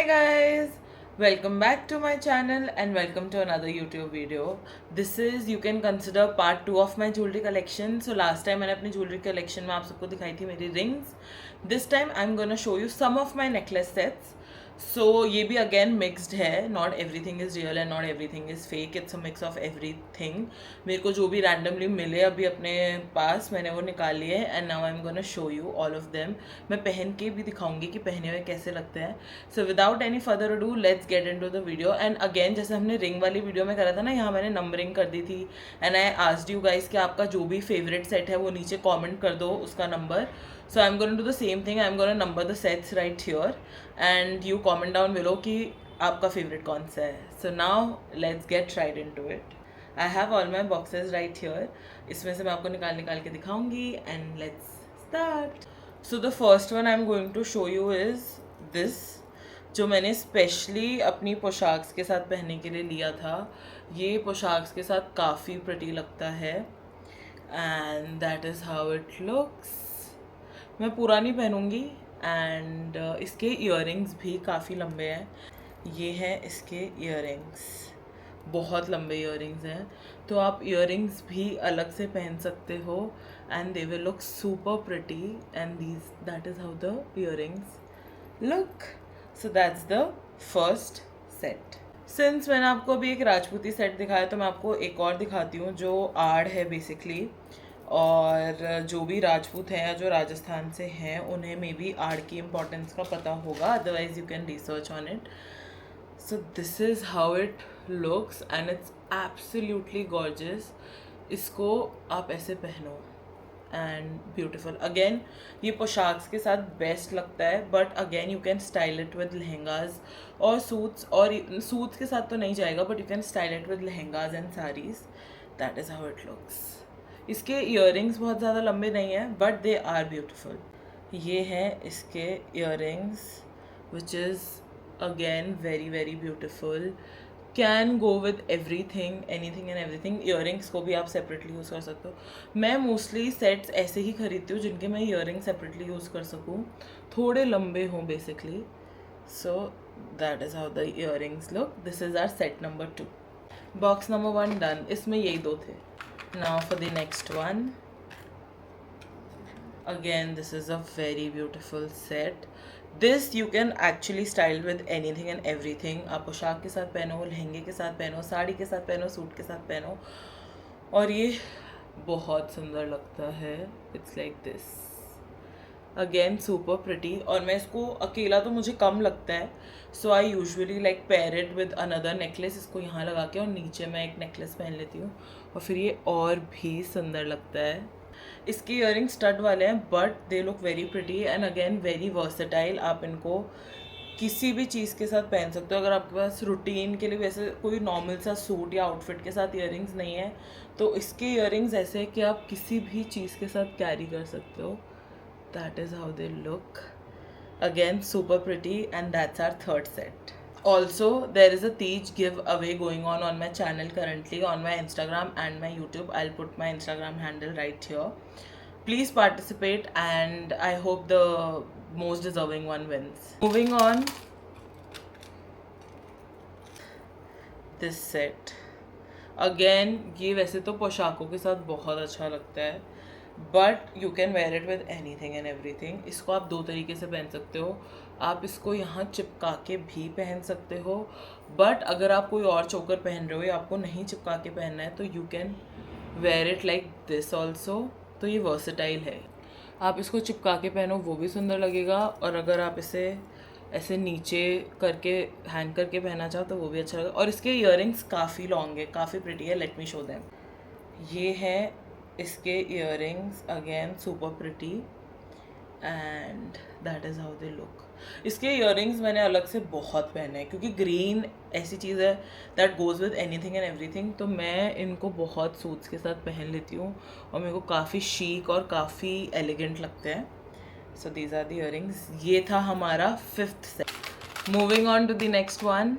Hi guys, welcome back to my channel and welcome to another YouTube video. This is you can consider part 2 of my jewelry collection. So last time मैंने अपनी jewelry collection में आप सबको दिखाई थी मेरी rings. This time I'm gonna show you some of my necklace sets. So ये भी again mixed है, not everything is real and not everything is fake. It's a mix of everything. मेरे को जो भी randomly मिले अभी अपने पास मैंने वो निकाल लिए and now I'm gonna show you all of them. मैं पहन के भी दिखाऊंगी कि पहने हुए कैसे लगते हैं. So without any further ado, let's get into the video. And again जैसे हमने रिंग वाली वीडियो में करा था ना, यहाँ मैंने नंबरिंग कर दी थी and I asked you guys कि आपका जो भी फेवरेट सेट है वो नीचे कमेंट कर दो उसका number. So I'm going to do the same thing. I'm going to number the sets right here and you comment down below कि आपका फेवरेट कौन सा है. So now let's get right into it. I have all my boxes right here. इसमें से मैं आपको निकाल निकाल के दिखाऊंगी and let's start. So the first one I'm going to show you is this, जो मैंने स्पेशली अपनी पोशाक के साथ पहनने के लिए लिया था. ये पोशाक के साथ काफ़ी प्रिटी लगता है and that is how it looks. मैं पूरा नहीं पहनूंगी एंड इसके इयररिंग्स भी काफ़ी लंबे हैं. ये हैं इसके इयररिंग्स, बहुत लंबे इयररिंग्स हैं, तो आप इयररिंग्स भी अलग से पहन सकते हो and they will look super pretty and these that is how the earrings look. So that's the first set. Since मैंने आपको अभी एक राजपूती सेट दिखाया तो मैं आपको एक और दिखाती हूँ जो आड़ है बेसिकली. और जो भी राजपूत हैं या जो राजस्थान से हैं उन्हें मे बी आड़ की इम्पोर्टेंस का पता होगा, otherwise you can research on it. So this is how it looks and it's absolutely gorgeous. इसको आप ऐसे पहनो एंड ब्यूटिफुल. अगेन ये पोशाक के साथ बेस्ट लगता है but again you can style it with lehengas और सूट्स, और सूट्स के साथ तो नहीं जाएगा but you can style it with lehengas and saris. That is how it looks. इसके इयररिंग्स बहुत ज़्यादा लंबे नहीं हैं बट दे आर ब्यूटिफुल. ये हैं इसके earrings which is again very very beautiful. Can go with everything, anything and everything. Earrings को भी आप सेपरेटली यूज़ कर सकते हो. मैं मोस्टली सेट्स ऐसे ही खरीदती हूँ जिनके मैं इयररिंग सेपरेटली यूज़ कर सकूँ, थोड़े लंबे हों basically. So that is how the earrings look. This is our set number 2. Box number 1 done. इसमें यही दो थे. Now for the next one. Again this is a very beautiful set. This you can actually style with anything and everything. आप पोशाक के साथ पहनो, लहंगे के साथ पहनो, साड़ी के साथ पहनो, सूट के साथ पहनो और ये बहुत सुंदर लगता है. It's like this. Again super pretty. और मैं इसको अकेला तो मुझे कम लगता है, so I usually like pair it with another necklace. इसको यहाँ लगा के और नीचे मैं एक नेकलेस पहन लेती हूँ और फिर ये और भी सुंदर लगता है. इसके इयररिंग स्टड वाले हैं but they look very pretty and again very versatile. आप इनको किसी भी चीज़ के साथ पहन सकते हो. अगर आपके पास रूटीन के लिए वैसे कोई नॉर्मल सा सूट या आउटफिट के साथ इयररिंग्स नहीं है तो इसके इयररिंग्स ऐसे है कि आप किसी भी चीज़ के साथ कैरी कर सकते हो. That is how they look. Again super pretty and that's our third set. Also there is a Teej giveaway going on my channel currently on my Instagram and my YouTube. I'll put my Instagram handle right here. Please participate and I hope the most deserving one wins. Moving on, this set. Again ये वैसे तो पोशाकों के साथ बहुत अच्छा लगता है but you can wear it with anything and everything. इसको आप दो तरीके से पहन सकते हो. आप इसको यहाँ चिपका के भी पहन सकते हो बट अगर आप कोई और चोकर पहन रहे हो या आपको नहीं चिपका के पहनना है तो you can wear it like this also. तो ये वर्सेटाइल है. आप इसको चिपका के पहनो वो भी सुंदर लगेगा और अगर आप इसे ऐसे नीचे करके हैंग करके पहना चाहो तो वो भी अच्छा लगेगा. और इसके इयररिंग्स काफ़ी लॉन्ग है, काफ़ी प्रिटी है. Let me show them. ये है इसके earrings. Again super pretty and that is how they look. इसके इयररिंग्स मैंने अलग से बहुत पहने हैं क्योंकि ग्रीन ऐसी चीज़ है that goes with anything and everything. तो मैं इनको बहुत सूट्स के साथ पहन लेती हूँ और मेरे को काफ़ी शीक और काफ़ी एलिगेंट लगते हैं. So these are the earrings. ये था हमारा 5th set. Moving on to the next one.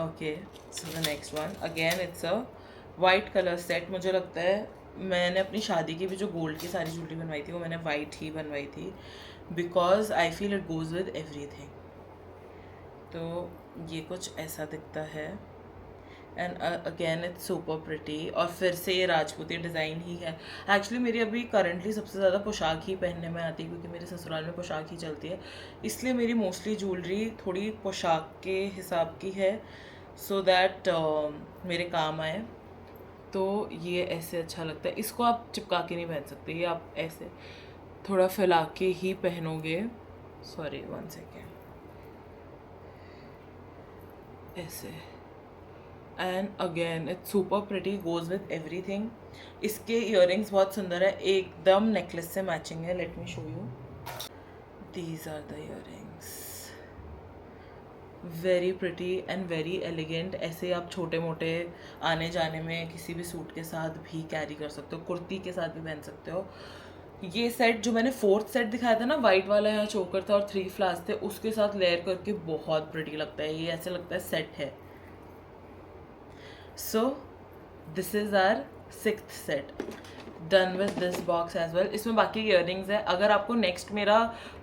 Okay so the next one again it's a white colour set. मुझे लगता है मैंने अपनी शादी की भी जो गोल्ड की सारी ज्वेलरी बनवाई थी वो मैंने वाइट ही बनवाई थी because I feel it goes with everything. तो ये कुछ ऐसा दिखता है and again it's super pretty. और फिर से ये राजपूती डिज़ाइन ही है। एक्चुअली मेरी अभी करंटली सबसे ज़्यादा पोशाक ही पहनने में आती है, क्योंकि मेरे ससुराल में पोशाक ही चलती है, इसलिए मेरी मोस्टली ज्वेलरी थोड़ी पोशाक के हिसाब की है, सो दैट मेरे काम आए। तो ये ऐसे अच्छा लगता है। इसको आप चिपका के नहीं पहन सकते, ये आप ऐसे थोड़ा फैला के ही पहनोगे। Sorry, 1 second. ऐसे and again it's super pretty, goes with everything. इसके इयररिंग्स बहुत सुंदर है, एकदम नेकलेस से मैचिंग है। Let me show you, these are the earrings, very pretty and very elegant. ऐसे आप छोटे मोटे आने जाने में किसी भी सूट के साथ भी कैरी कर सकते हो, कुर्ती के साथ भी पहन सकते हो। ये सेट जो मैंने 4th सेट दिखाया था ना, वाइट वाला, यहाँ चोकर था और 3 फ्लावर्स थे, उसके साथ लेयर करके बहुत प्रिटी लगता है। ये ऐसे लगता है सेट है। So this is our 6th set, done with this box as well. इसमें बाकी इयररिंग्स है। अगर आपको नेक्स्ट मेरा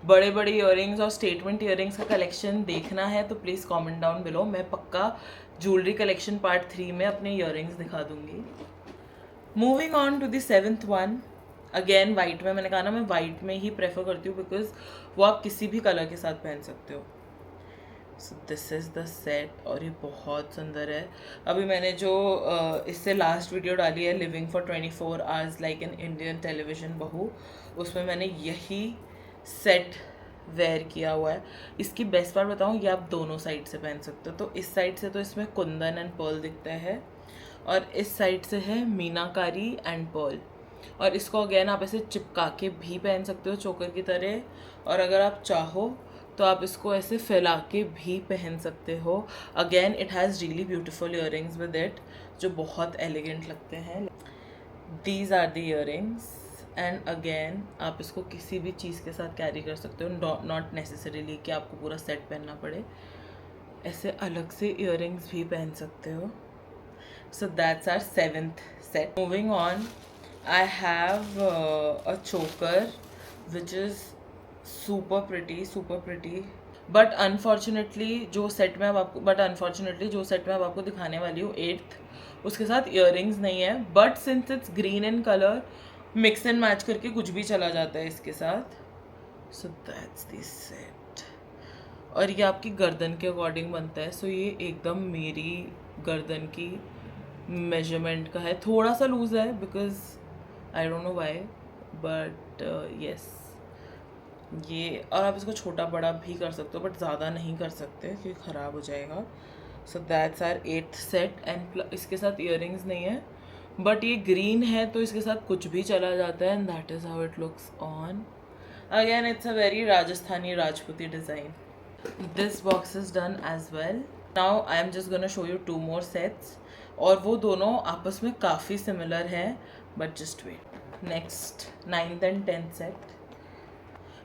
बड़े बड़े इयररिंग्स और स्टेटमेंट इयररिंग्स का कलेक्शन देखना है तो प्लीज़ कमेंट डाउन बिलो, मैं पक्का ज्वेलरी कलेक्शन पार्ट 3 में अपने इयररिंग्स दिखा दूंगी। Moving on to the 7th one, again white में। मैंने कहा ना, मैं वाइट में ही प्रेफर करती हूँ, बिकॉज वो आप किसी भी कलर के साथ पहन सकते हो। सो दिस इज़ द सेट, और ये बहुत सुंदर है। अभी मैंने जो इससे लास्ट वीडियो डाली है, living for 24 hours like an Indian television बहू, उसमें मैंने यही सेट वेयर किया हुआ है। इसकी बेस्ट पार्ट बताऊँ, ये आप दोनों साइड से पहन सकते हो। तो इस साइड से तो इसमें कुंदन एंड पर्ल दिखता है, और इस साइड से है मीनाकारी एंड पर्ल। और इसको अगेन आप ऐसे चिपका के भी पहन सकते हो चोकर की तरह, और अगर आप चाहो तो आप इसको ऐसे फैला के भी पहन सकते हो। Again it has really beautiful earrings with it, जो बहुत एलिगेंट लगते हैं। These are the earrings, and again आप इसको किसी भी चीज़ के साथ कैरी कर सकते हो, नॉट नेसेसरीली कि आपको पूरा सेट पहनना पड़े। ऐसे अलग से इयररिंग्स भी पहन सकते हो। So that's our 7th set. Moving on, I have a choker which is super pretty. But unfortunately जो सेट में अब आपको दिखाने वाली हूँ 8th, उसके साथ इयररिंग्स नहीं है। But since it's green in colour, mix and match करके कुछ भी चला जाता है इसके साथ। सो दैट्स दिस सेट, और ये आपकी गर्दन के अकॉर्डिंग बनता है। सो ये एकदम मेरी गर्दन की मेजरमेंट का है, थोड़ा सा लूज़ है because I don't know why, but yes ये। और आप इसको छोटा बड़ा भी कर सकते हो, बट ज़्यादा नहीं कर सकते क्योंकि ख़राब हो जाएगा। So that's our 8th set, and इसके साथ इयररिंग्स नहीं है, बट ये ग्रीन है तो इसके साथ कुछ भी चला जाता है, and that is how it looks on. Again it's a very Rajasthani Rajputi design. This box is done as well. Now I am just gonna show you 2 more sets, और वो दोनों आपस में काफ़ी सिमिलर हैं, but just wait. Next 9th and 10th set,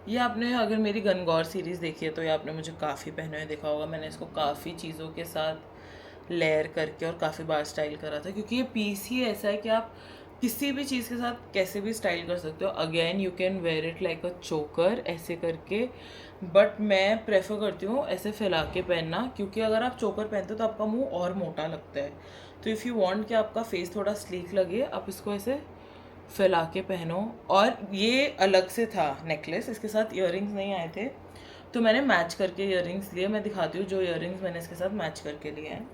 ये आपने अगर मेरी गनगौर सीरीज़ देखी है तो ये आपने मुझे काफ़ी पहने हुए देखा होगा। मैंने इसको काफ़ी चीज़ों के साथ लेयर करके और काफ़ी बार स्टाइल करा था, क्योंकि ये पीस ही ऐसा है कि आप किसी भी चीज़ के साथ कैसे भी स्टाइल कर सकते हो। Again you can wear it like अ चोकर ऐसे करके, बट मैं प्रेफर करती हूँ ऐसे फैला के पहनना, क्योंकि अगर आप चोकर पहनते हो तो आपका मुंह और मोटा लगता है। तो इफ़ यू वांट कि आपका फेस थोड़ा स्लीक लगे, आप इसको ऐसे फैला के पहनो। और ये अलग से था नेकलेस, इसके साथ इयररिंग्स नहीं आए थे, तो मैंने मैच करके इयररिंग्स लिए। मैं दिखाती हूँ जो इयररिंग्स मैंने इसके साथ मैच करके लिए हैं।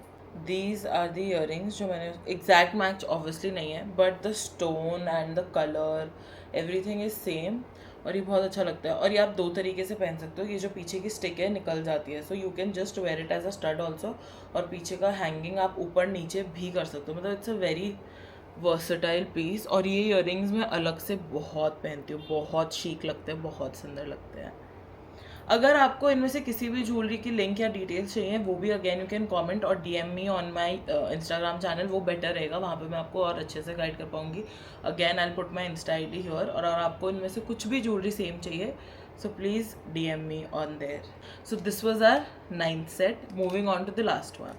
दीज आर द इयररिंग्स जो मैंने, एग्जैक्ट मैच ऑब्वियसली नहीं है, but the stone and the colour everything is same, और ये बहुत अच्छा लगता है। और ये आप 2 तरीके से पहन सकते हो। ये जो पीछे की स्टिक है निकल जाती है, so you can just wear it as a stud also, और पीछे का हैंगिंग आप ऊपर नीचे भी कर सकते हो। मतलब it's a very versatile piece. और ये इयररिंग्स मैं अलग से बहुत पहनती हूँ, बहुत शीक लगते हैं, बहुत सुंदर लगते हैं। अगर आपको इनमें से किसी भी ज्वेलरी की लिंक या डिटेल्स चाहिए, वो भी अगेन यू कैन कमेंट और DM me on my Instagram channel, वो बेटर रहेगा, वहाँ पे मैं आपको और अच्छे से गाइड कर पाऊँगी। Again I put my Insta ID here. और अगर आपको इनमें से कुछ भी ज्वेलरी सेम चाहिए, सो please DM me on there. So this was our 9th set. Moving on to the last one,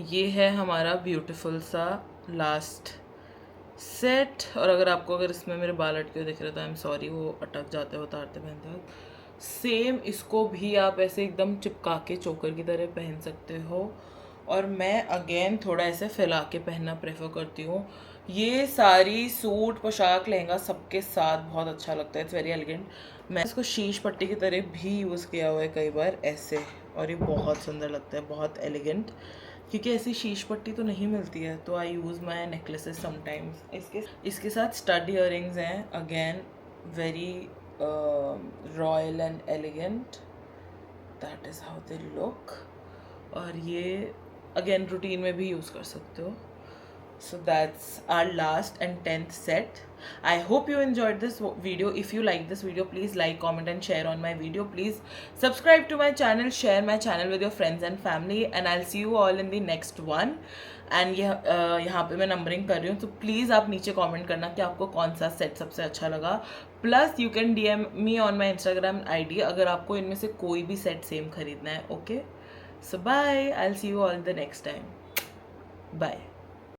ये है हमारा ब्यूटिफुल सा लास्ट सेट। और अगर इसमें मेरे बाल अटके हुए दिख रहे तो आई एम सॉरी, वो अटक जाते हैं उतारते पहनते वक्त। सेम इसको भी आप ऐसे एकदम चिपका के चोकर की तरह पहन सकते हो। और मैं अगेन थोड़ा ऐसे फैला के पहनना प्रेफर करती हूँ। ये सारी सूट, पोशाक, लहंगा सबके साथ बहुत अच्छा लगता है, इट्स वेरी एलिगेंट। मैं इसको शीश पट्टी की तरह भी यूज़ किया हुआ है कई बार ऐसे, और ये बहुत सुंदर लगता है, बहुत एलिगेंट, क्योंकि ऐसी शीश पट्टी तो नहीं मिलती है, तो आई यूज़ माई नेकलेसेस समटाइम्स। इसके साथ स्टड इयरिंग्स हैं, again very royal and elegant, that is how they look. और ये अगेन रूटीन में भी यूज़ कर सकते हो। So that's our last and 10th set. I hope you enjoyed this video. If you like this video, please like, comment and share on my video. Please subscribe to my channel, share my channel with your friends and family, and I'll see you all in the next one. And यहाँ पे मैं numbering कर रही हूँ, तो please आप नीचे comment करना कि आपको कौन सा सेट सबसे अच्छा लगा। Plus you can DM me on my Instagram ID अगर आपको इनमें से कोई भी सेट सेम खरीदना है। Okay, so bye, I'll see you all the next time. Bye.